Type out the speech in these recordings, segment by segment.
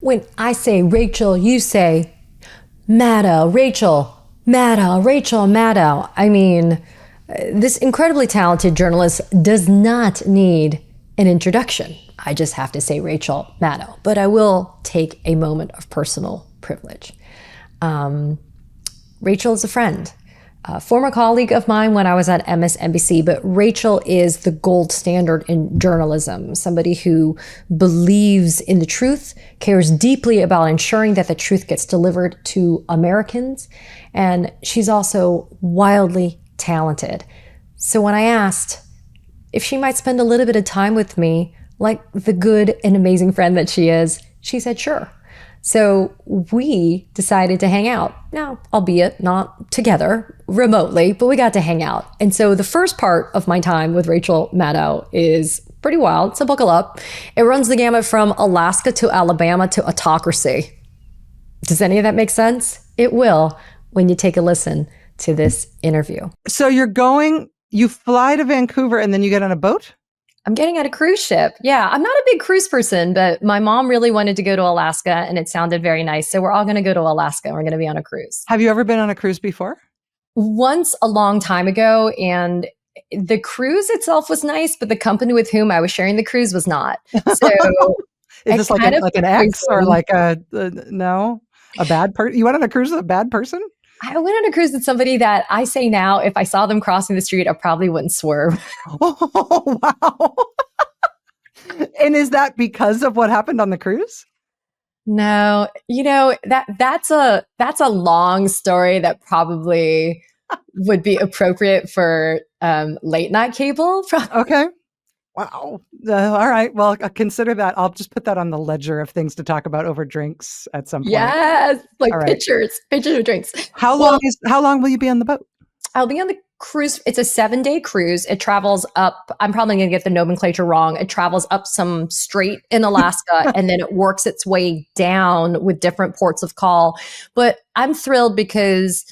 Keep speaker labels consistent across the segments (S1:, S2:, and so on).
S1: When I say Rachel, you say Maddow, Rachel, Maddow, Rachel, Maddow. I mean, this incredibly talented journalist does not need an introduction. I just have to say Rachel Maddow, but I will take a moment of personal privilege. Rachel is a friend, a former colleague of mine when I was at MSNBC, but Rachel is the gold standard in journalism, somebody who believes in the truth, cares deeply about ensuring that the truth gets delivered to Americans, and she's also wildly talented. So when I asked if she might spend a little bit of time with me, like the good and amazing friend that she is, she said sure. So we decided to hang out. Now, albeit not together, remotely, but we got to hang out. And so the first part of my time with Rachel Maddow is pretty wild, so buckle up. It runs the gamut from Alaska to Alabama to autocracy. Does any of that make sense? It will when you take a listen to this interview.
S2: So you fly to Vancouver and then you get on a boat?
S1: I'm getting on a cruise ship. Yeah, I'm not a big cruise person, but my mom really wanted to go to Alaska and it sounded very nice. So we're all going to go to Alaska and we're going to be on a cruise.
S2: Have you ever been on a cruise before?
S1: Once a long time ago, and the cruise itself was nice, but the company with whom I was sharing the cruise was not. So
S2: is this like an ex or like a bad person? You went on a cruise with a bad person?
S1: I went on a cruise with somebody that I say now, if I saw them crossing the street, I probably wouldn't swerve.
S2: Oh, wow. And is that because of what happened on the cruise?
S1: No, that's a long story that probably would be appropriate for late night cable.
S2: Okay. Wow. All right. Well, consider that. I'll just put that on the ledger of things to talk about over drinks at some point.
S1: Yes, like
S2: right.
S1: pictures of drinks.
S2: How long will you be on the boat?
S1: I'll be on the cruise. It's a 7-day cruise. It travels up. I'm probably going to get the nomenclature wrong. It travels up some strait in Alaska and then it works its way down with different ports of call. But I'm thrilled because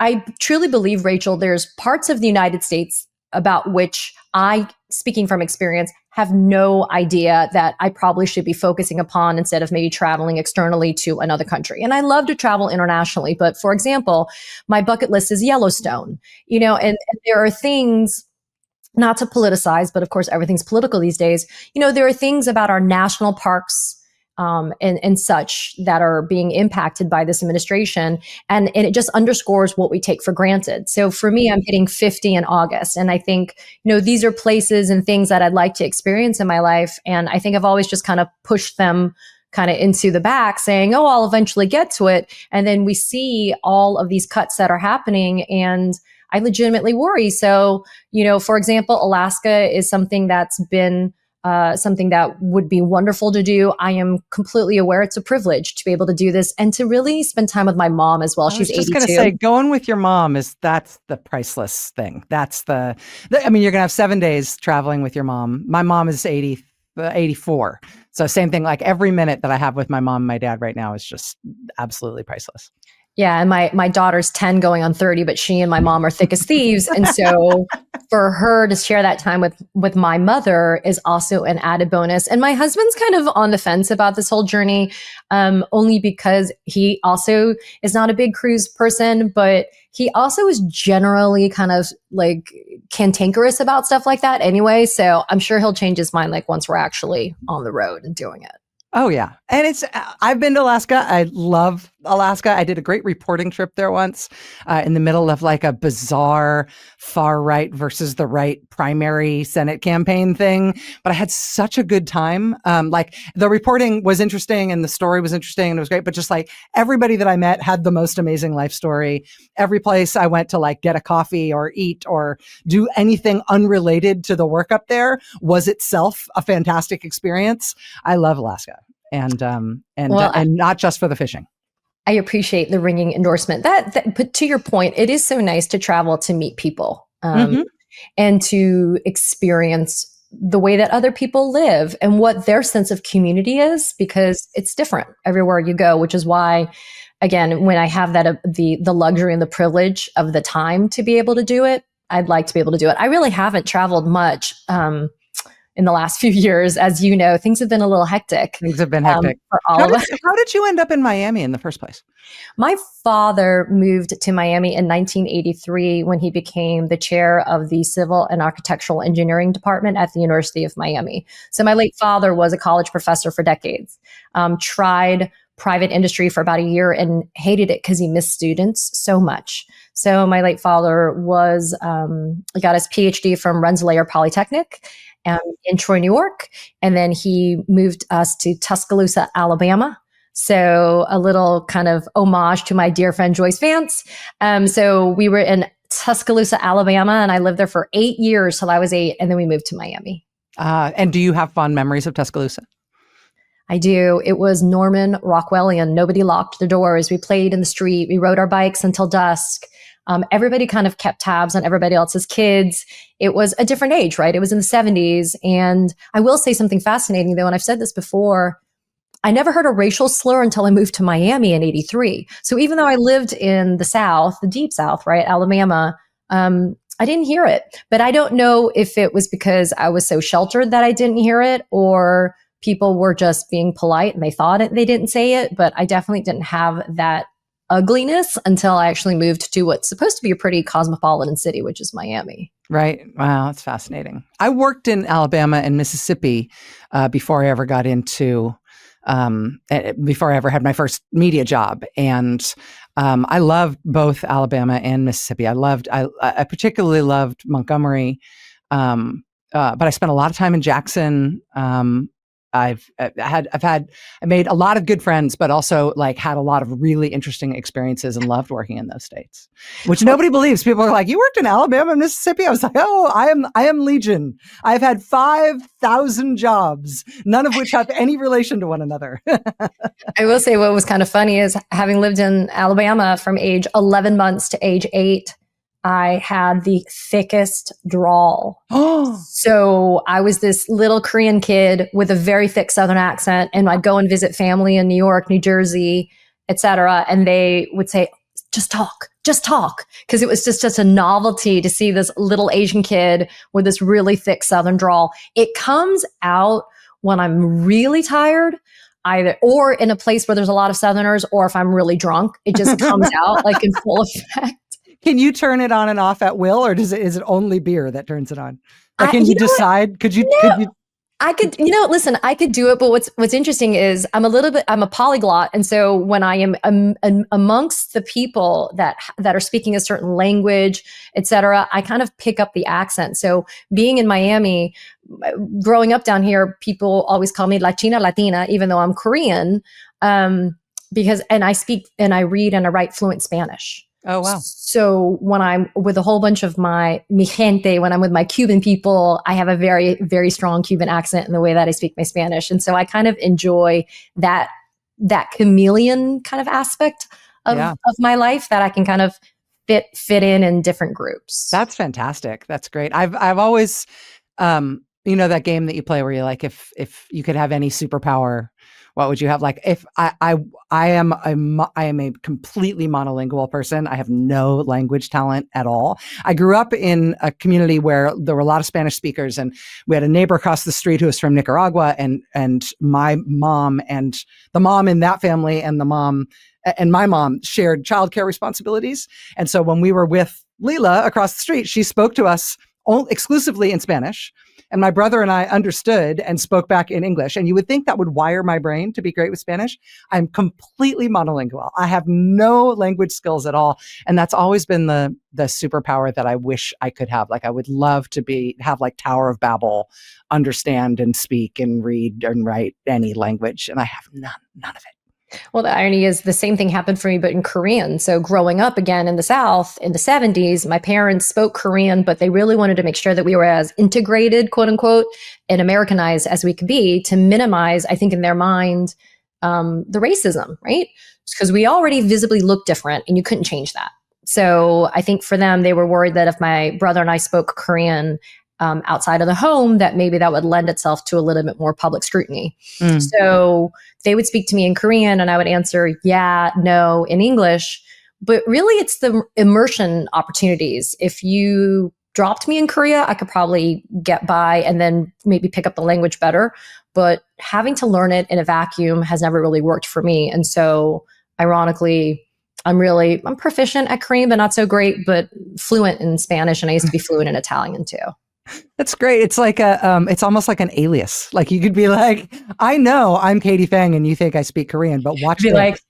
S1: I truly believe, Rachel, there's parts of the United States about which I, speaking from experience, have no idea that I probably should be focusing upon instead of maybe traveling externally to another country. And I love to travel internationally. But for example, my bucket list is Yellowstone, and there are things, not to politicize, but of course, everything's political these days. There are things about our national parks and such that are being impacted by this administration. And it just underscores what we take for granted. So for me, I'm hitting 50 in August. And I think, these are places and things that I'd like to experience in my life. And I think I've always just kind of pushed them kind of into the back saying, oh, I'll eventually get to it. And then we see all of these cuts that are happening and I legitimately worry. So, for example, Alaska is something that's been something that would be wonderful to do. I am completely aware it's a privilege to be able to do this and to really spend time with my mom as well. She's 82. I was just going to
S2: say, going with your mom that's the priceless thing. That's you're going to have 7 days traveling with your mom. My mom is 84. So same thing, like every minute that I have with my mom and my dad right now is just absolutely priceless.
S1: Yeah, and my daughter's 10 going on 30, but she and my mom are thick as thieves. And so for her to share that time with my mother is also an added bonus. And my husband's kind of on the fence about this whole journey, only because he also is not a big cruise person, but he also is generally kind of like cantankerous about stuff like that anyway. So I'm sure he'll change his mind like once we're actually on the road and doing it.
S2: Oh, yeah. And I've been to Alaska. I love Alaska. I did a great reporting trip there once in the middle of like a bizarre far right versus the right primary Senate campaign thing. But I had such a good time. Like the reporting was interesting and the story was interesting and it was great. But just like everybody that I met had the most amazing life story. Every place I went to like get a coffee or eat or do anything unrelated to the work up there was itself a fantastic experience. I love Alaska. And not just for the fishing.
S1: I appreciate the ringing endorsement. But to your point, it is so nice to travel to meet people and to experience the way that other people live and what their sense of community is, because it's different everywhere you go. Which is why, again, when I have that the luxury and the privilege of the time to be able to do it, I'd like to be able to do it. I really haven't traveled much. in the last few years. As you know, things have been a little hectic.
S2: Things have been hectic
S1: for all of us.
S2: How did you end up in Miami in the first place?
S1: My father moved to Miami in 1983 when he became the chair of the Civil and Architectural Engineering Department at the University of Miami. So my late father was a college professor for decades, tried private industry for about a year and hated it because he missed students so much. So my late father got his PhD from Rensselaer Polytechnic in Troy, New York. And then he moved us to Tuscaloosa, Alabama. So a little kind of homage to my dear friend Joyce Vance. So we were in Tuscaloosa, Alabama, and I lived there for 8 years till I was 8, and then we moved to Miami.
S2: And do you have fond memories of Tuscaloosa?
S1: I do. It was Norman Rockwellian. Nobody locked the doors. We played in the street. We rode our bikes until dusk. Everybody kind of kept tabs on everybody else's kids. It was a different age, right? It was in the 70s. And I will say something fascinating, though, and I've said this before. I never heard a racial slur until I moved to Miami in 83. So even though I lived in the South, the deep South, right, Alabama, I didn't hear it. But I don't know if it was because I was so sheltered that I didn't hear it, or people were just being polite and they thought they didn't say it. But I definitely didn't have that ugliness until I actually moved to what's supposed to be a pretty cosmopolitan city, which is Miami.
S2: Right. Wow, that's fascinating. I worked in Alabama and Mississippi before I ever got into before I ever had my first media job. And I loved both Alabama and Mississippi. I particularly loved Montgomery. But I spent a lot of time in Jackson. I made a lot of good friends, but also like had a lot of really interesting experiences and loved working in those states, which nobody believes. People are like, you worked in Alabama and Mississippi? I was like, oh, I am legion. I've had 5,000 jobs, none of which have any relation to one another.
S1: I will say what was kind of funny is having lived in Alabama from age 11 months to age 8, I had the thickest drawl. So I was this little Korean kid with a very thick Southern accent, and I'd go and visit family in New York, New Jersey, etc. And they would say, just talk. Because it was just a novelty to see this little Asian kid with this really thick Southern drawl. It comes out when I'm really tired, either or in a place where there's a lot of Southerners, or if I'm really drunk, it just comes out like in full effect.
S2: Can you turn it on and off at will, or is it only beer that turns it on? Like, can you decide? Could you?
S1: I could, listen, I could do it. But what's interesting is I'm a polyglot. And so when I am amongst the people that are speaking a certain language, et cetera, I kind of pick up the accent. So being in Miami, growing up down here, people always call me Latina, even though I'm Korean, and I speak and I read and I write fluent Spanish.
S2: Oh, wow.
S1: So when I'm with a whole bunch of mi gente, when I'm with my Cuban people, I have a very, very strong Cuban accent in the way that I speak my Spanish. And so I kind of enjoy that chameleon kind of aspect of my life, that I can kind of fit in different groups. That's
S2: fantastic. That's great. I've always, that game that you play where you're like, if you could have any superpower, what would you have? Like, if I am a completely monolingual person. I have no language talent at all. I grew up in a community where there were a lot of Spanish speakers, and we had a neighbor across the street who was from Nicaragua, and my mom and the mom in that family and the mom and my mom shared childcare responsibilities. And so when we were with Leela across the street, she spoke to us exclusively in Spanish. And my brother and I understood and spoke back in English. And you would think that would wire my brain to be great with Spanish. I'm completely monolingual. I have no language skills at all. And that's always been the superpower that I wish I could have. Like, I would love to have like Tower of Babel, understand and speak and read and write any language. And I have none of it.
S1: Well, the irony is the same thing happened for me, but in Korean. So growing up again in the South in the 70s, my parents spoke Korean, but they really wanted to make sure that we were as integrated, quote unquote, and Americanized as we could be, to minimize, I think in their mind, the racism, right? Because we already visibly look different and you couldn't change that. So I think for them, they were worried that if my brother and I spoke Korean outside of the home, that maybe that would lend itself to a little bit more public scrutiny. So they would speak to me in Korean and I would answer, yeah, no, in English. But really, it's the immersion opportunities. If you dropped me in Korea, I could probably get by and then maybe pick up the language better. But having to learn it in a vacuum has never really worked for me. And so, ironically, I'm proficient at Korean, but not so great, but fluent in Spanish. And I used to be fluent in Italian too.
S2: That's great. It's like it's almost like an alias. Like you could be like, I know I'm Katie Phang and you think I speak Korean, but watch
S1: Be
S2: this.
S1: like,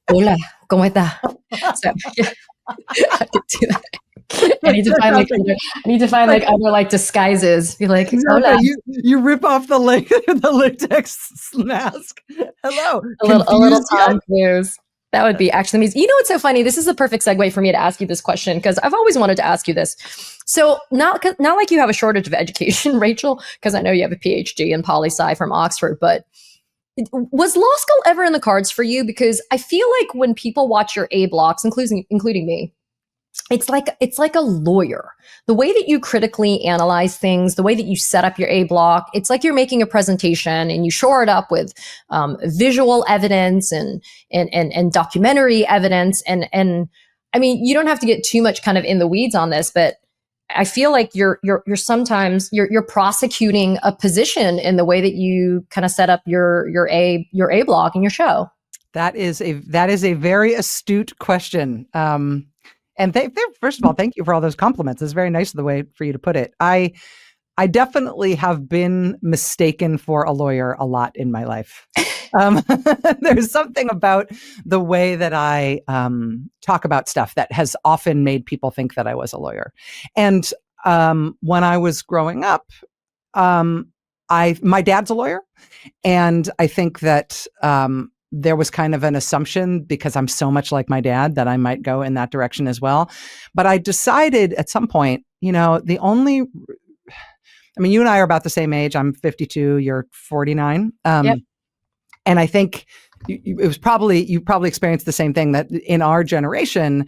S1: hola, ¿cómo está? So, yeah, I could do that. I need to find like other like disguises. Be like, hola.
S2: You rip off the latex mask. Hello,
S1: a little Tom Cruise. That would be actually amazing. You know what's so funny? This is the perfect segue for me to ask you this question because I've always wanted to ask you this. So not like you have a shortage of education, Rachel, because I know you have a PhD in poli-sci from Oxford, but was law school ever in the cards for you? Because I feel like when people watch your A blocks, including me, it's like a lawyer. The way that you critically analyze things, the way that you set up your A block, it's like you're making a presentation and you shore it up with visual evidence and documentary evidence. And I mean, you don't have to get too much kind of in the weeds on this, but I feel like you're sometimes you're prosecuting a position in the way that you kind of set up your A block in your show.
S2: That is a very astute question. And first of all, thank you for all those compliments. It's very nice of the way for you to put it. I definitely have been mistaken for a lawyer a lot in my life. There's something about the way that I talk about stuff that has often made people think that I was a lawyer. And when I was growing up, my dad's a lawyer, and I think that there was kind of an assumption because I'm so much like my dad that I might go in that direction as well. But I decided at some point, you know, you and I are about the same age. I'm 52, you're 49.
S1: Yep.
S2: And I think you probably experienced the same thing, that in our generation,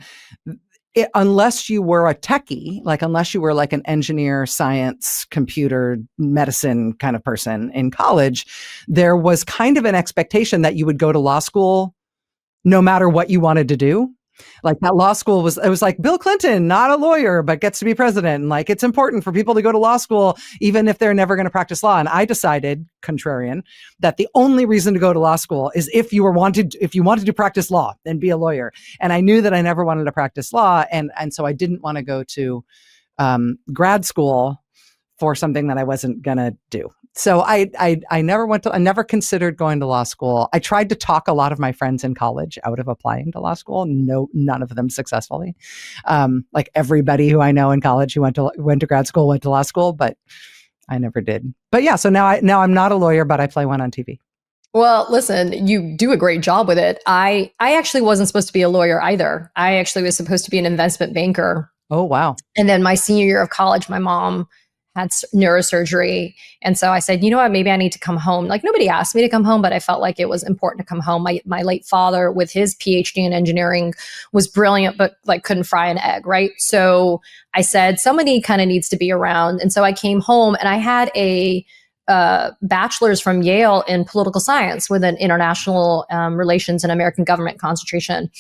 S2: unless you were a techie, like unless you were like an engineer, science, computer, medicine kind of person in college, there was kind of an expectation that you would go to law school no matter what you wanted to do. Like that law school was like Bill Clinton, not a lawyer, but gets to be president. And like, it's important for people to go to law school, even if they're never going to practice law. And I decided, contrarian, that the only reason to go to law school is if you wanted to practice law and be a lawyer. And I knew that I never wanted to practice law. And so I didn't want to go to grad school for something that I wasn't going to do. So I never considered going to law school. I tried to talk a lot of my friends in college out of applying to law school. No, none of them successfully. Like everybody who I know in college who went to grad school went to law school, but I never did. But yeah, so now I'm not a lawyer, but I play one on TV.
S1: Well, listen, you do a great job with it. I actually wasn't supposed to be a lawyer either. I actually was supposed to be an investment banker.
S2: Oh, wow.
S1: And then my senior year of college, my mom had neurosurgery. And so I said, you know what, maybe I need to come home. Like nobody asked me to come home, but I felt like it was important to come home. My late father with his PhD in engineering was brilliant, but like couldn't fry an egg, right? So I said, somebody kind of needs to be around. And so I came home and I had a bachelor's from Yale in political science with an international relations and American government concentration.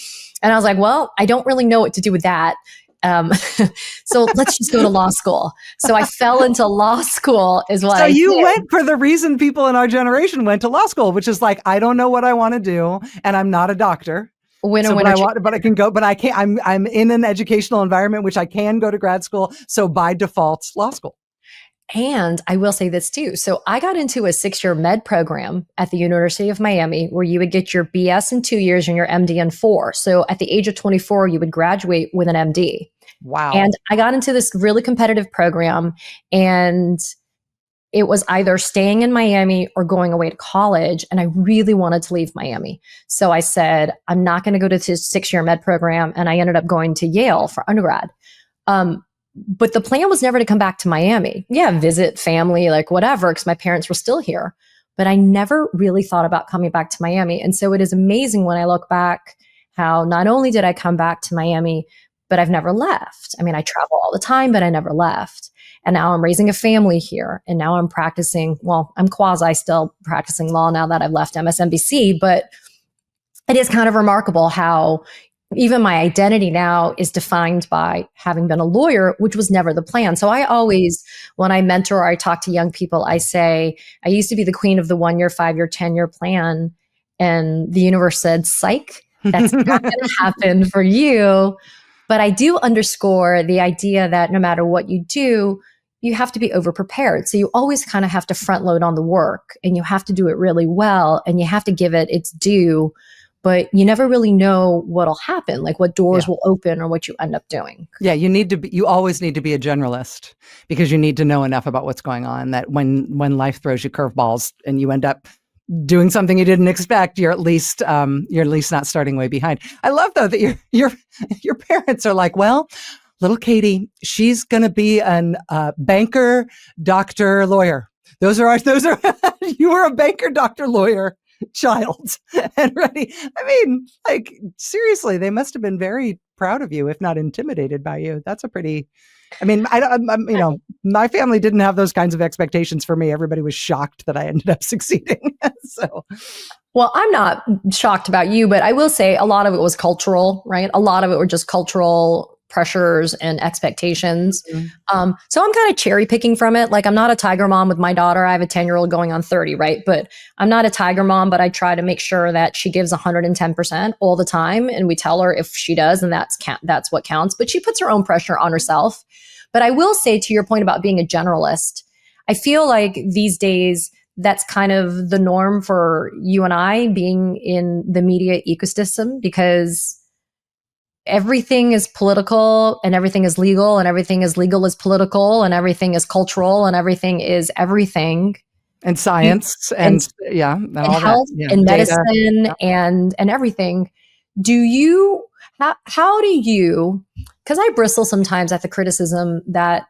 S1: And I was like, well, I don't really know what to do with that. So let's just go to law school. So I fell into law school is what I did. So you
S2: went for the reason people in our generation went to law school, which is like, I don't know what I want to do and I'm not a doctor. But I can go, but I can't, I'm in an educational environment, which I can go to grad school. So by default, law school.
S1: And I will say this too. So I got into a 6-year med program at the University of Miami where you would get your BS in 2 years and your MD in 4. So at the age of 24, you would graduate with an MD.
S2: Wow.
S1: And I got into this really competitive program, and it was either staying in Miami or going away to college. And I really wanted to leave Miami. So I said, I'm not going to go to this 6-year med program. And I ended up going to Yale for undergrad. But the plan was never to come back to Miami. Yeah, visit family, like whatever, because my parents were still here. But I never really thought about coming back to Miami. And so it is amazing when I look back how not only did I come back to Miami, but I've never left. I mean, I travel all the time, but I never left. And now I'm raising a family here. And now I'm practicing, well, I'm quasi still practicing law now that I've left MSNBC, but it is kind of remarkable how even my identity now is defined by having been a lawyer, which was never the plan. So I always, when I mentor or I talk to young people, I say, I used to be the queen of the 1 year, 5 year, 10 year plan. And the universe said, psych, that's not going to happen for you. But I do underscore the idea that no matter what you do, you have to be over prepared. So you always kind of have to front load on the work, and you have to do it really well, and you have to give it its due. But you never really know what'll happen, like what doors will open or what you end up doing.
S2: Yeah, you always need to be a generalist, because you need to know enough about what's going on that when life throws you curveballs and you end up doing something you didn't expect, you're at least not starting way behind. I love though that your parents are like, well, little Katie, she's going to be an banker, doctor, lawyer. Those are you were a banker, doctor, lawyer child and ready. I mean, like, seriously, they must have been very proud of you, if not intimidated by you. That's a pretty, I mean, my family didn't have those kinds of expectations for me. Everybody was shocked that I ended up succeeding. So,
S1: well, I'm not shocked about you, but I will say a lot of it was cultural, right? A lot of it were just cultural pressures and expectations. Mm-hmm. So I'm kind of cherry picking from it. Like, I'm not a tiger mom with my daughter. I have a 10-year-old going on 30, right? But I'm not a tiger mom, but I try to make sure that she gives 110% all the time. And we tell her if she does, and that's what counts. But she puts her own pressure on herself. But I will say, to your point about being a generalist, I feel like these days that's kind of the norm for you and I being in the media ecosystem, because everything is political and everything is legal, and everything is legal is political, and everything is cultural, and everything is everything.
S2: And science and all
S1: health
S2: that.
S1: And medicine and everything. How do you, because I bristle sometimes at the criticism that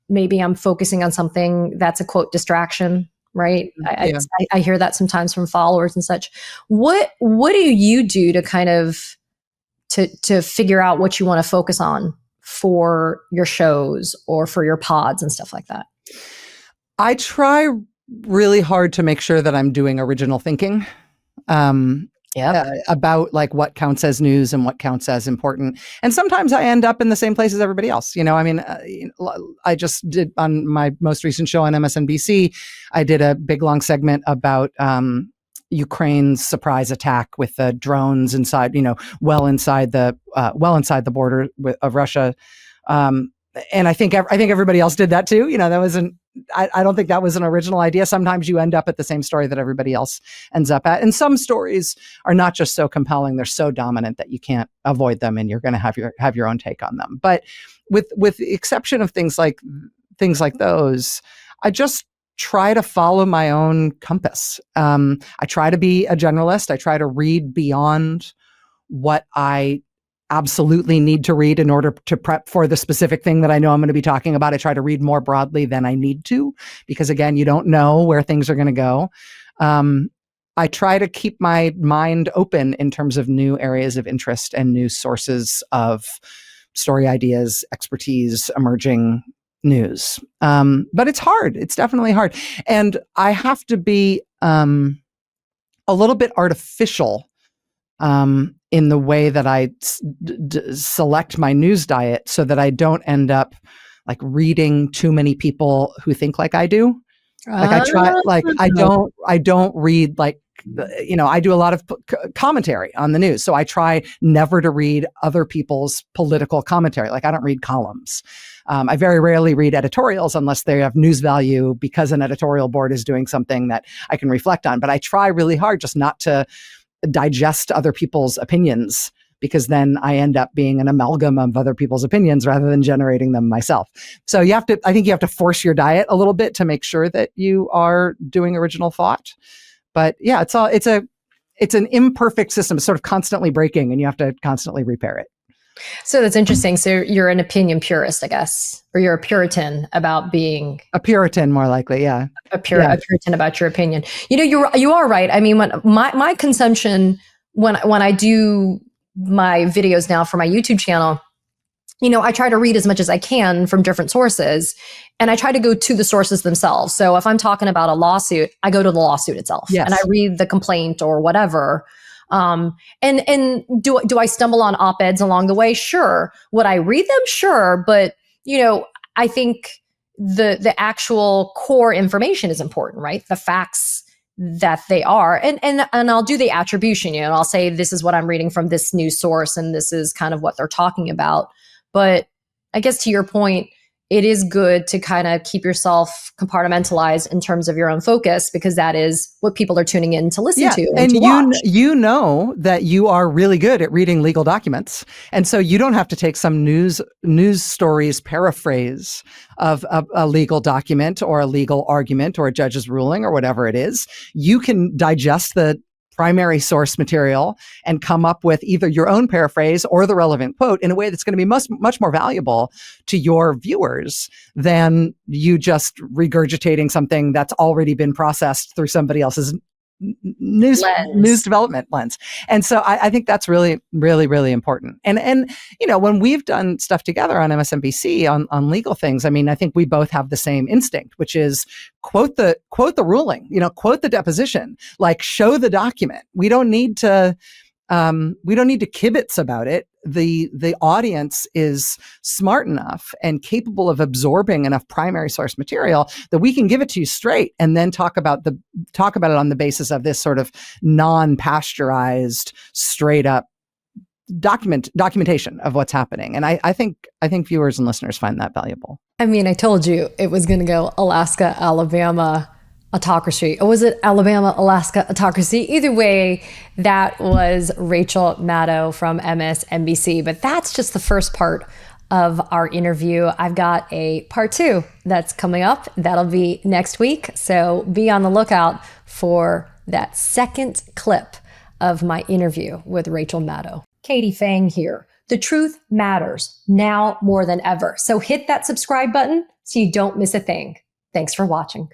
S1: maybe I'm focusing on something that's a quote distraction, right? I hear that sometimes from followers and such. What do you do to kind of to figure out what you want to focus on for your shows or for your pods and stuff like that?
S2: I try really hard to make sure that I'm doing original thinking about like what counts as news and what counts as important. And sometimes I end up in the same place as everybody else. I mean, I just did on my most recent show on MSNBC, I did a big long segment about Ukraine's surprise attack with the drones inside, well inside the border of Russia. And I think everybody else did that too. That wasn't, I don't think that was an original idea. Sometimes you end up at the same story that everybody else ends up at. And some stories are not just so compelling, they're so dominant that you can't avoid them, and you're going to have your own take on them. But with the exception of things like those, I just try to follow my own compass. I try to be a generalist. I try to read beyond what I absolutely need to read in order to prep for the specific thing that I know I'm going to be talking about. I try to read more broadly than I need to, because again, you don't know where things are going to go. I try to keep my mind open in terms of new areas of interest and new sources of story ideas, expertise, emerging news. But it's hard. It's definitely hard. And I have to be a little bit artificial in the way that I select my news diet, so that I don't end up like reading too many people who think like I do. Like I don't read like, I do a lot of commentary on the news. So I try never to read other people's political commentary. Like, I don't read columns. I very rarely read editorials unless they have news value, because an editorial board is doing something that I can reflect on. But I try really hard just not to digest other people's opinions, because then I end up being an amalgam of other people's opinions rather than generating them myself. So I think you have to force your diet a little bit to make sure that you are doing original thought. But yeah, it's an imperfect system. It's sort of constantly breaking, and you have to constantly repair it.
S1: So that's interesting. So you're an opinion purist, I guess, or you're a Puritan about being
S2: a Puritan, more likely. Yeah.
S1: A Puritan about your opinion. You are right. I mean, when my consumption, when I do my videos now for my YouTube channel, I try to read as much as I can from different sources, and I try to go to the sources themselves. So if I'm talking about a lawsuit, I go to the lawsuit itself, and I read the complaint or whatever. And do I stumble on op-eds along the way? Sure. Would I read them? Sure. But, I think the actual core information is important, right? The facts that they are. And I'll do the attribution, I'll say this is what I'm reading from this news source and this is kind of what they're talking about. But I guess to your point, it is good to kind of keep yourself compartmentalized in terms of your own focus, because that is what people are tuning in to listen to and to watch.
S2: You know that you are really good at reading legal documents. And so you don't have to take some news stories paraphrase of a legal document or a legal argument or a judge's ruling or whatever it is. You can digest the primary source material and come up with either your own paraphrase or the relevant quote in a way that's going to be much more valuable to your viewers than you just regurgitating something that's already been processed through somebody else's news development lens. And so I think that's really, really, really important. And when we've done stuff together on MSNBC on legal things, I mean, I think we both have the same instinct, which is quote the ruling, quote the deposition, like show the document. We don't need to kibitz about it. The audience is smart enough and capable of absorbing enough primary source material that we can give it to you straight and then talk about it on the basis of this sort of non-pasteurized, straight up documentation of what's happening. And I think viewers and listeners find that valuable.
S1: I mean, I told you it was going to go Alaska, Alabama autocracy. Or was it Alabama, Alaska autocracy? Either way, that was Rachel Maddow from MSNBC. But that's just the first part of our interview. I've got a part 2 that's coming up. That'll be next week. So be on the lookout for that second clip of my interview with Rachel Maddow. Katie Phang here. The truth matters now more than ever. So hit that subscribe button so you don't miss a thing. Thanks for watching.